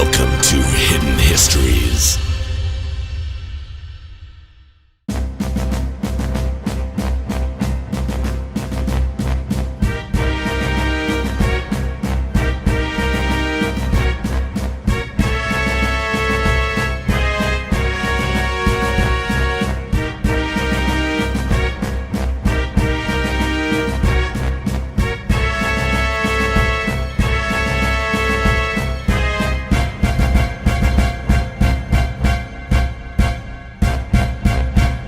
Welcome to Hidden Histories.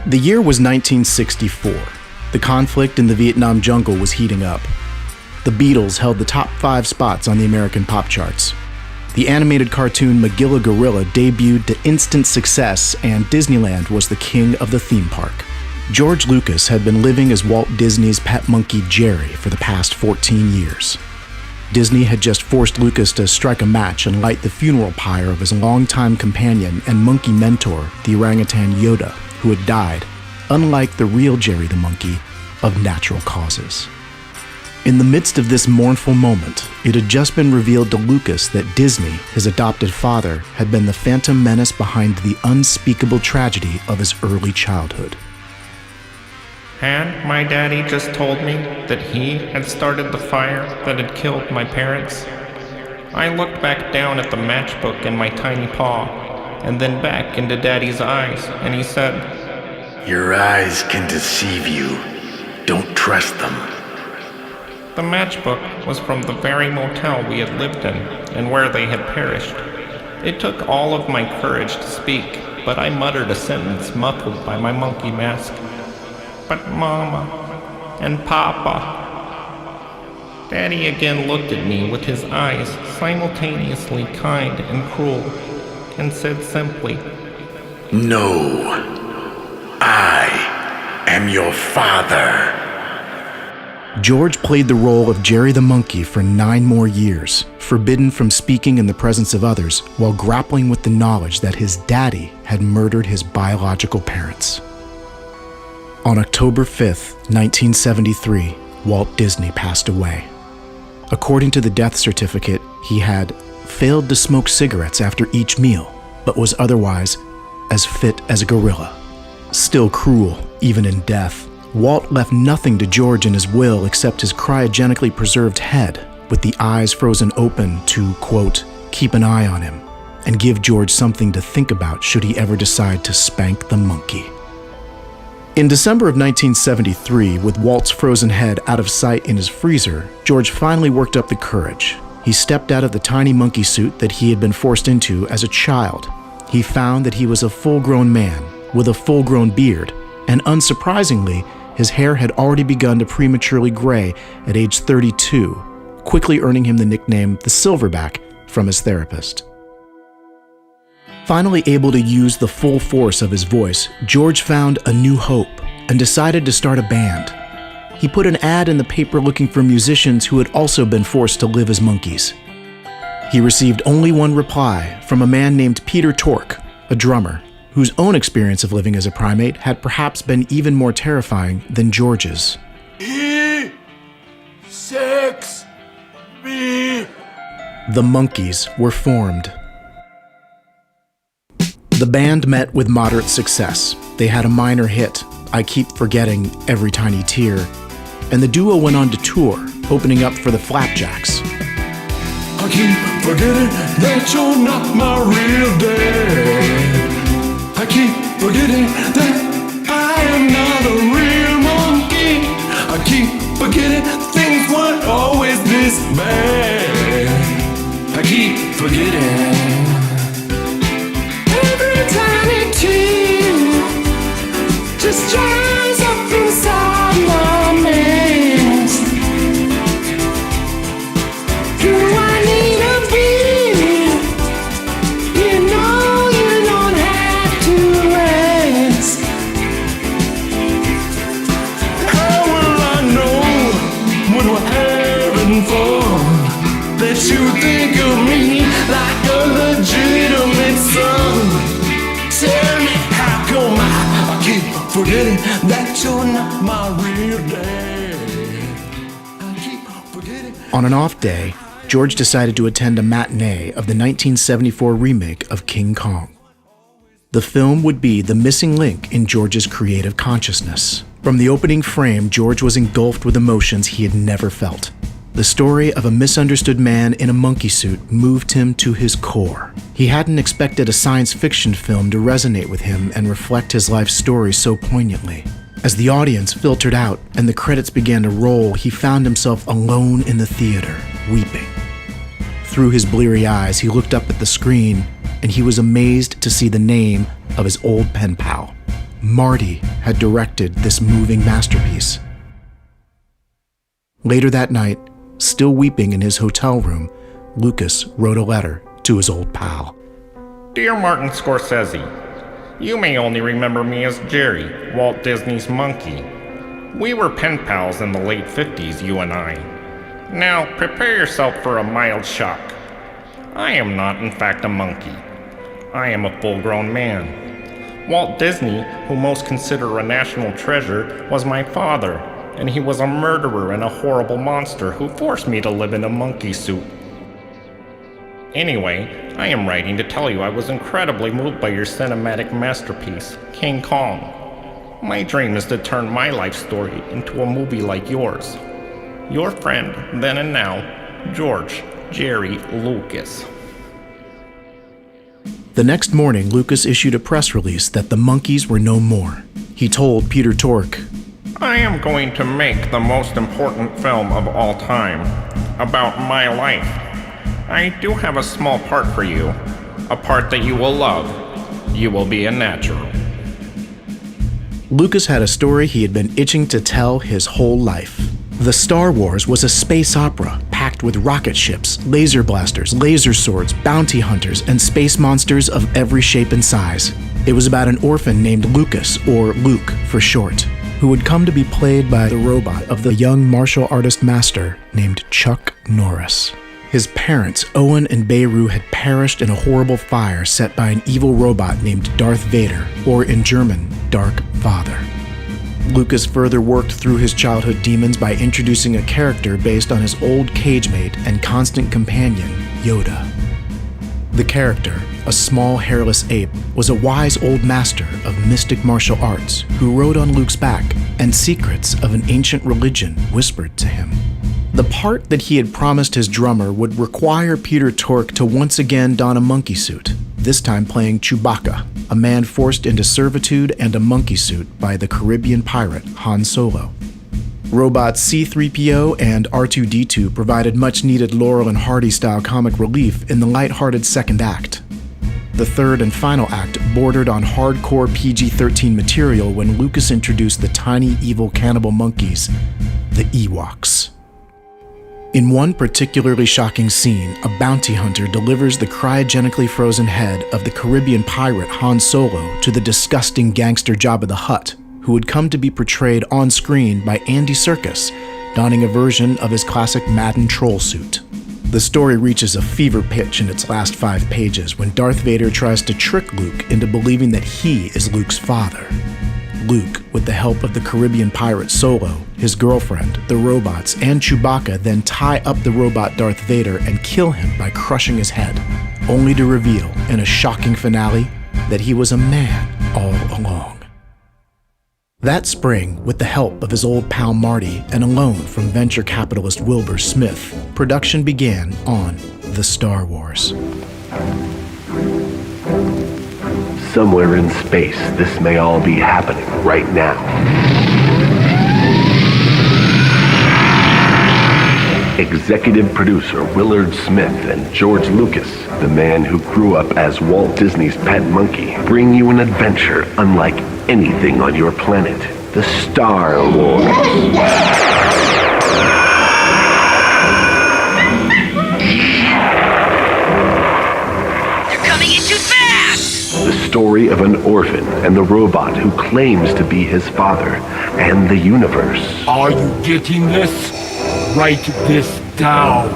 The year was 1964. The conflict in the Vietnam jungle was heating up. The Beatles held the top 5 spots on the American pop charts. The animated cartoon Magilla Gorilla debuted to instant success, and Disneyland was the king of the theme park. George Lucas had been living as Walt Disney's pet monkey Jerry for the past 14 years. Disney had just forced Lucas to strike a match and light the funeral pyre of his longtime companion and monkey mentor, the orangutan Yoda, who had died, unlike the real Jerry the monkey, of natural causes. In the midst of this mournful moment, it had just been revealed to Lucas that Disney, his adopted father, had been the phantom menace behind the unspeakable tragedy of his early childhood. And my daddy just told me that he had started the fire that had killed my parents. I looked back down at the matchbook in my tiny paw, and then back into Daddy's eyes, and he said, "Your eyes can deceive you. Don't trust them." The matchbook was from the very motel we had lived in, and where they had perished. It took all of my courage to speak, but I muttered a sentence muffled by my monkey mask. "But Mama and Papa." Daddy again looked at me with his eyes simultaneously kind and cruel, and said simply, "No, I am your father." George played the role of Jerry the monkey for 9 more years, forbidden from speaking in the presence of others, while grappling with the knowledge that his daddy had murdered his biological parents. On October 5th, 1973, Walt Disney passed away. According to the death certificate, he had failed to smoke cigarettes after each meal, but was otherwise as fit as a gorilla. Still cruel, even in death, Walt left nothing to George in his will except his cryogenically preserved head, with the eyes frozen open to, quote, keep an eye on him, and give George something to think about should he ever decide to spank the monkey. In December of 1973, with Walt's frozen head out of sight in his freezer, George finally worked up the courage. He stepped out of the tiny monkey suit that he had been forced into as a child. He found that he was a full-grown man with a full-grown beard, and unsurprisingly, his hair had already begun to prematurely gray at age 32, quickly earning him the nickname the Silverback from his therapist. Finally able to use the full force of his voice, George found a new hope and decided to start a band. He put an ad in the paper looking for musicians who had also been forced to live as monkeys. He received only one reply from a man named Peter Tork, a drummer, whose own experience of living as a primate had perhaps been even more terrifying than George's. E6B. The Monkees were formed. The band met with moderate success. They had a minor hit, I Keep Forgetting Every Tiny Tear, and the duo went on to tour, opening up for the Flapjacks. I keep forgetting that you're not my real dad. I keep forgetting that I am not a real monkey. I keep forgetting things weren't always this bad. I keep forgetting every tiny tear just dries up inside my mask. Do I need a beer? You know you don't have to ask. How will I know when we're having fun that you think of me like a legitimate son? Tell me how come I keep forgetting that you're not my real dad. I keep forgetting. On an off day, George decided to attend a matinee of the 1974 remake of King Kong. The film would be the missing link in George's creative consciousness. From the opening frame, George was engulfed with emotions he had never felt. The story of a misunderstood man in a monkey suit moved him to his core. He hadn't expected a science fiction film to resonate with him and reflect his life story so poignantly. As the audience filtered out and the credits began to roll, he found himself alone in the theater, weeping. Through his bleary eyes, he looked up at the screen, and he was amazed to see the name of his old pen pal. Marty had directed this moving masterpiece. Later that night, still weeping in his hotel room, Lucas wrote a letter to his old pal. Dear Martin Scorsese, you may only remember me as Jerry, Walt Disney's monkey. We were pen pals in the late 50s, you and I. Now, prepare yourself for a mild shock. I am not, in fact, a monkey. I am a full-grown man. Walt Disney, who most consider a national treasure, was my father, and he was a murderer and a horrible monster who forced me to live in a monkey suit. Anyway, I am writing to tell you I was incredibly moved by your cinematic masterpiece, King Kong. My dream is to turn my life story into a movie like yours. Your friend, then and now, George Jerry Lucas. The next morning, Lucas issued a press release that the monkeys were no more. He told Peter Tork, I am going to make the most important film of all time, about my life. I do have a small part for you, a part that you will love. You will be a natural. Lucas had a story he had been itching to tell his whole life. The Star Wars was a space opera packed with rocket ships, laser blasters, laser swords, bounty hunters, and space monsters of every shape and size. It was about an orphan named Lucas, or Luke for short, who would come to be played by the robot of the young martial artist master named Chuck Norris. His parents, Owen and Beirut, had perished in a horrible fire set by an evil robot named Darth Vader, or in German, Dark Father. Lucas further worked through his childhood demons by introducing a character based on his old cage mate and constant companion, Yoda. The character, a small hairless ape, was a wise old master of mystic martial arts who rode on Luke's back, and secrets of an ancient religion whispered to him. The part that he had promised his drummer would require Peter Tork to once again don a monkey suit, this time playing Chewbacca, a man forced into servitude and a monkey suit by the Caribbean pirate Han Solo. Robots C-3PO and R2-D2 provided much-needed Laurel and Hardy-style comic relief in the light-hearted second act. The third and final act bordered on hardcore PG-13 material when Lucas introduced the tiny evil cannibal monkeys, the Ewoks. In one particularly shocking scene, a bounty hunter delivers the cryogenically frozen head of the Caribbean pirate Han Solo to the disgusting gangster Jabba the Hutt, who would come to be portrayed on screen by Andy Serkis, donning a version of his classic Madden troll suit. The story reaches a fever pitch in its last 5 pages when Darth Vader tries to trick Luke into believing that he is Luke's father. Luke, with the help of the Caribbean pirate Solo, his girlfriend, the robots, and Chewbacca then tie up the robot Darth Vader and kill him by crushing his head, only to reveal, in a shocking finale, that he was a man all along. That spring, with the help of his old pal Marty and a loan from venture capitalist Wilbur Smith, production began on The Star Wars. Somewhere in space, this may all be happening right now. Executive producer Willard Smith and George Lucas, the man who grew up as Walt Disney's pet monkey, bring you an adventure unlike anything on your planet. The Star Wars. The story of an orphan and the robot who claims to be his father, and the universe. Are you getting this? Write this down.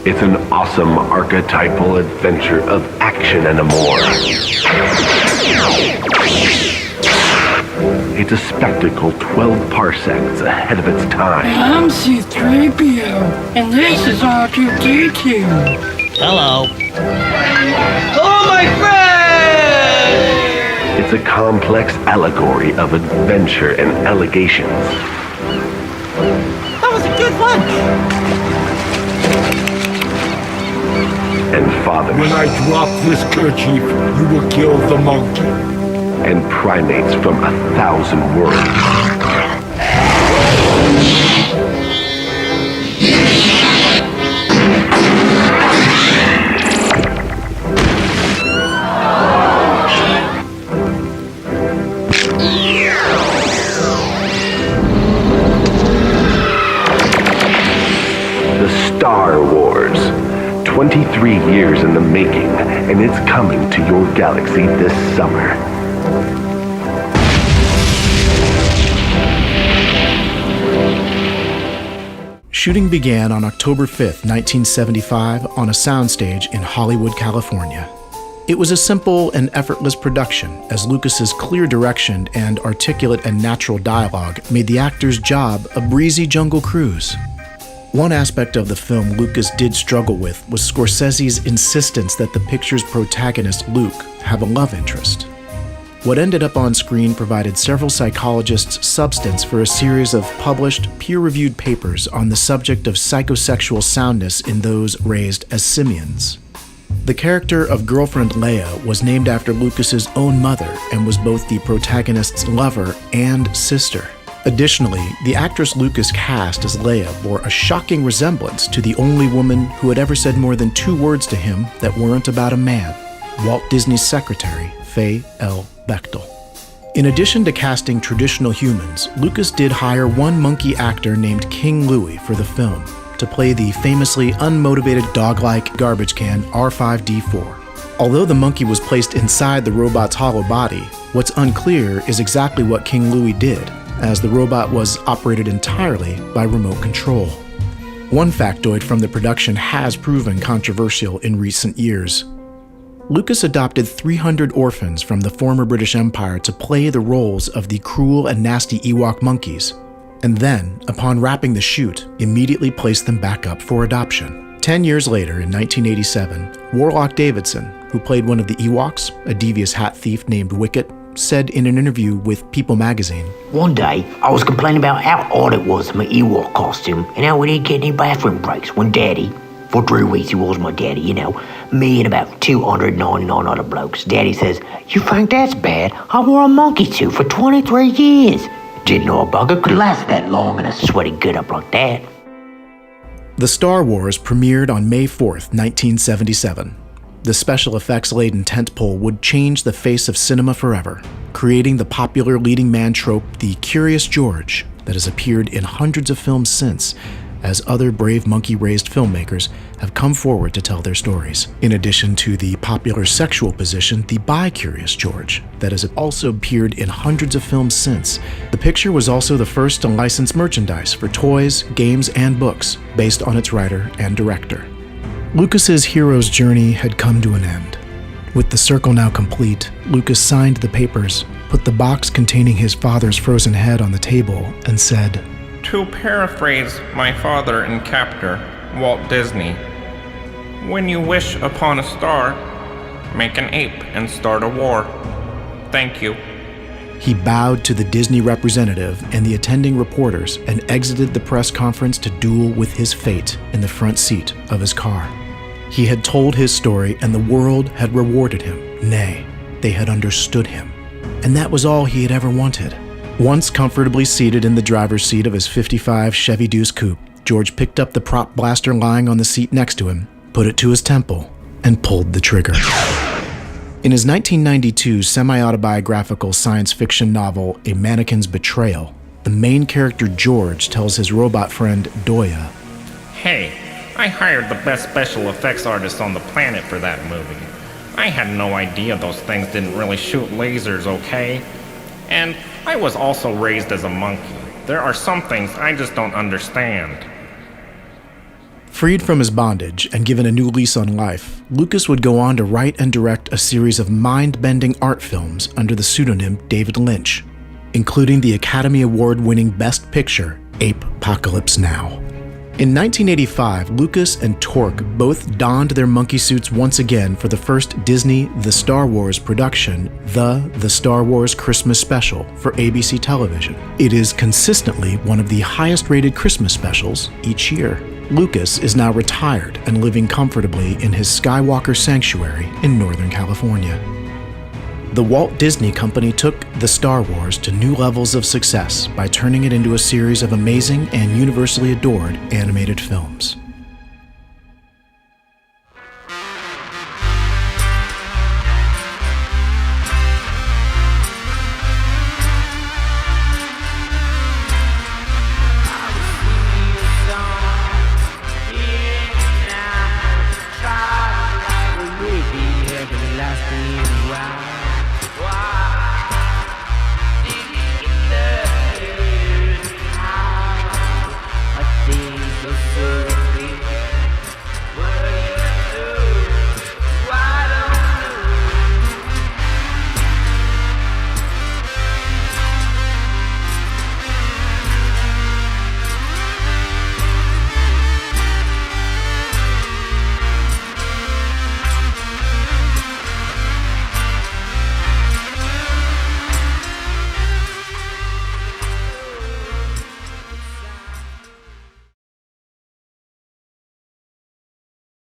It's an awesome archetypal adventure of action and more. It's a spectacle 12 parsecs ahead of its time. I'm C-3PO, and this is R2-D2. Hello. Hello, my friend! It's a complex allegory of adventure and allegations. That was a good lunch. And fathers. When I drop this kerchief, you will kill the monkey. And primates from 1,000 worlds. The Star Wars. 23 years in the making, and it's coming to your galaxy this summer. Shooting began on October 5th, 1975, on a soundstage in Hollywood, California. It was a simple and effortless production, as Lucas's clear direction and articulate and natural dialogue made the actor's job a breezy jungle cruise. One aspect of the film Lucas did struggle with was Scorsese's insistence that the picture's protagonist, Luke, have a love interest. What ended up on screen provided several psychologists substance for a series of published, peer-reviewed papers on the subject of psychosexual soundness in those raised as simians. The character of girlfriend Leia was named after Lucas's own mother and was both the protagonist's lover and sister. Additionally, the actress Lucas cast as Leia bore a shocking resemblance to the only woman who had ever said more than 2 words to him that weren't about a man, Walt Disney's secretary, Faye L. Bechtel. In addition to casting traditional humans, Lucas did hire one monkey actor named King Louie for the film to play the famously unmotivated dog-like garbage can R5-D4. Although the monkey was placed inside the robot's hollow body, what's unclear is exactly what King Louie did, as the robot was operated entirely by remote control. One factoid from the production has proven controversial in recent years. Lucas adopted 300 orphans from the former British Empire to play the roles of the cruel and nasty Ewok monkeys, and then, upon wrapping the shoot, immediately placed them back up for adoption. 10 years later, in 1987, Warlock Davidson, who played one of the Ewoks, a devious hat thief named Wicket, said in an interview with People magazine, "One day, I was complaining about how odd it was in my Ewok costume and how we didn't get any bathroom breaks when Daddy, for 3 weeks he was my daddy, you know, me and about 299 other blokes. Daddy says, 'You think that's bad? I wore a monkey suit for 23 years. Didn't know a bugger could last that long in a sweaty get-up like that.'" The Star Wars premiered on May 4th, 1977. The special effects-laden tentpole would change the face of cinema forever, creating the popular leading man trope, the Curious George, that has appeared in hundreds of films since, as other brave monkey-raised filmmakers have come forward to tell their stories. In addition to the popular sexual position, the bi-Curious George, that has also appeared in hundreds of films since. The picture was also the first to license merchandise for toys, games, and books, based on its writer and director. Lucas's hero's journey had come to an end. With the circle now complete, Lucas signed the papers, put the box containing his father's frozen head on the table, and said, To paraphrase my father and captor, Walt Disney, when you wish upon a star, make an ape and start a war. Thank you. He bowed to the Disney representative and the attending reporters and exited the press conference to duel with his fate in the front seat of his car. He had told his story and the world had rewarded him. Nay, they had understood him. And that was all he had ever wanted. Once comfortably seated in the driver's seat of his '55 Chevy Deuce coupe, George picked up the prop blaster lying on the seat next to him, put it to his temple, and pulled the trigger. In his 1992 semi-autobiographical science fiction novel, A Mannequin's Betrayal, the main character George tells his robot friend Doya, Hey, I hired the best special effects artist on the planet for that movie. I had no idea those things didn't really shoot lasers, okay? And I was also raised as a monkey. There are some things I just don't understand. Freed from his bondage and given a new lease on life, Lucas would go on to write and direct a series of mind-bending art films under the pseudonym David Lynch, including the Academy Award-winning Best Picture, Apocalypse Now. In 1985, Lucas and Torque both donned their monkey suits once again for the first Disney The Star Wars production, The Star Wars Christmas Special, for ABC television. It is consistently one of the highest-rated Christmas specials each year. Lucas is now retired and living comfortably in his Skywalker Sanctuary in Northern California. The Walt Disney Company took the Star Wars to new levels of success by turning it into a series of amazing and universally adored animated films.